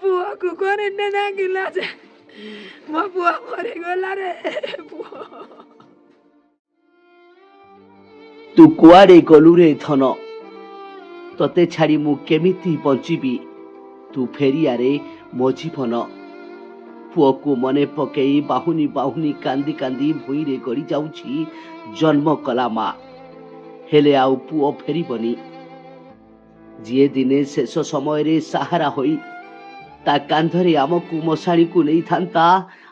पुआ को करेंट नागिला जे मो पुआ मरी गला रे पुआ तू कुआड़े गलु रे धन तते छाड़ी मु केमिति बंचिबी तू फेरियारे मो जीवन पुओ को मने पकई बाहुनी बाहुनी कांदी कांदी भुई रे गड़ी जाउछि जन्म कला माँ हेले आउ पुओ फेरिबनी जी दिने शेष समय रे सहारा होई ता कांधरे आमकु मशाणी को नहीं थांता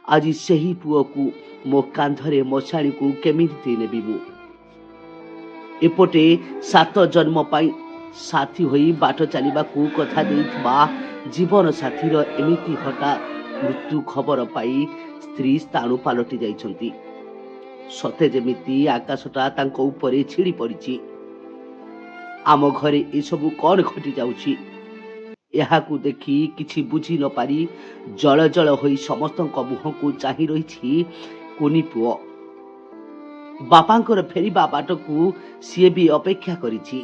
आज सही पुओ को मो कांधरे मशाणी को केमिति नेबी मु एपटे 7 जन्म पाई साथी होई बाट चलिबा को कथा देइथबा जीवन साथीर एमिति हठात मृत्यु खबर पाई स्त्री स्थाणु पालटि जाइछंती सते जेमिति आकाशटा तांको उपरे छिड़ी पड़िछि आम घरे ए सबु कौन घटी जाउछि एहाकू देखि किछि बुझी न पारी जल जल होई समस्तक मुह को चाहि रहिछि कुनी पुओ बापांकर फेरिबा बाटकू सीए भी अपेक्षा करिछि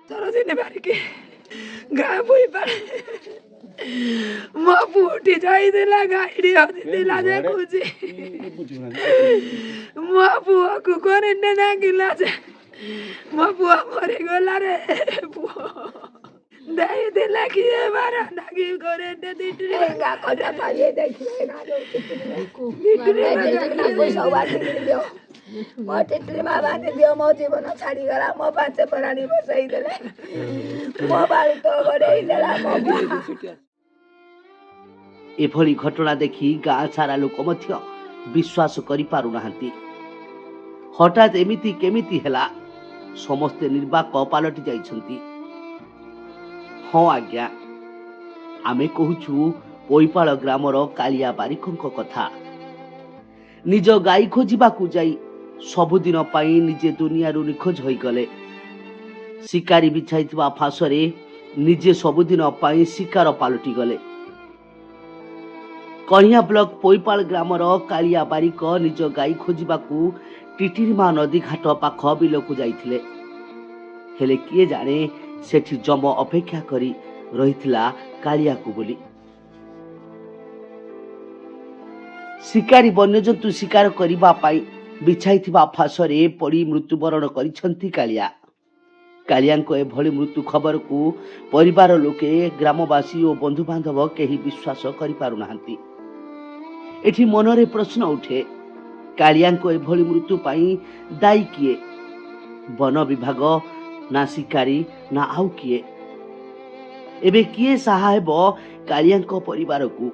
सरदिने बारिके गाय बोई पारे मो पुटी जाई देला गाड़ी हदी देला जे खुजी मो पुआ को करेंट नागिला जे मो पुआ मरी गला रे पुआ दाई देला कि मारा नागी करेंट दिटरी गा कोटा पाए देखले ना जो दिटरी ना कोई सवाल दियो मो टिटरी बाबा ने दियो मो जीवन छाड़ी गला मो पाछे परानी बसई देले मो बाल तो गडे देला मो एभली घटना देखि गाँ सारा लोक मध्य विश्वास करि पारु नाहंती हठात एमिति केमिति हेला समस्ते निर्वाक पालटि जाइछंती हाँ आज्ञा आमे कहूछु पोईपाल ग्रामर कालिया बारिकंक कथा निज गाई खोजिबाकू जाई सबुदिन पाई निजे दुनियारू निखोज होई गले शिकारी बिछाइथिबा फासरे निजे सबुदिन पाई शिकार पालटि गले कणिया ब्लॉक पोईपाल ग्रामर कालिया बारिक निज गाई खोजिबाकू टिटिरिमा नदी घाट पाख बिलकू जाइथिले हेले किए जाने सेठी जम अपेक्षा करी रहिथिला कालिया को बोली शिकारी वन्यजंतु शिकार करिबा पाई बिछाइथिबा फासरे पड़ी मृत्युवरण करिछंती कालिया कालियांको एभली मृत्यु खबर को परिवार लोके ग्रामवासी और बंधु बांधव केही विश्वास करि पारु नाहंती एठी मनरे प्रश्न उठे कालियांको एभली मृत्यु पाई दायी किए वन विभाग ना शिकारी ना आउ किए एबे किए सहा हेबो कालियांको परिवार को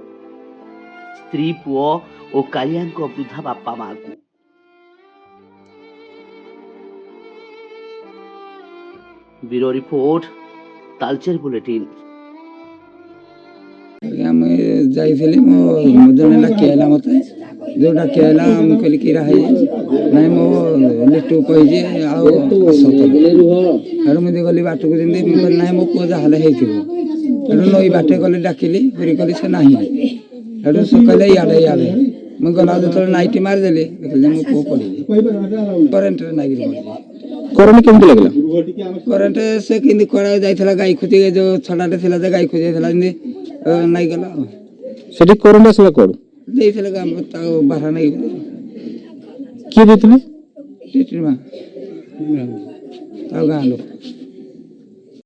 स्त्री पुओ और कालियांको वृद्धा बापा माँ को ब्यूरो रिपोर्ट तालचेर बुलेटिन जाइली मो जन डाकिला मत जो डाकिला कहली कि नाई मो लिटू कही मुझे गली बाट को जमी मुझे ना मो पुओ जहाँ हो नई बाटे गली डाकिली फिर कहली से ना से कहले इे इे मुझे गला जो नाइट मारिदेली देखिए मो पुओ पड़ी करेन्ट नागिरी करंट केमती लगला करेन्ट से किंदी करा जाइथला गाई खोजी जो छडाटे थिला जे गाई खोजी थिला इने नाइ गला सेठी करंट असला कोड देइथले गाम ता बाहर नाइ के देतले टिटरी मा ता गालो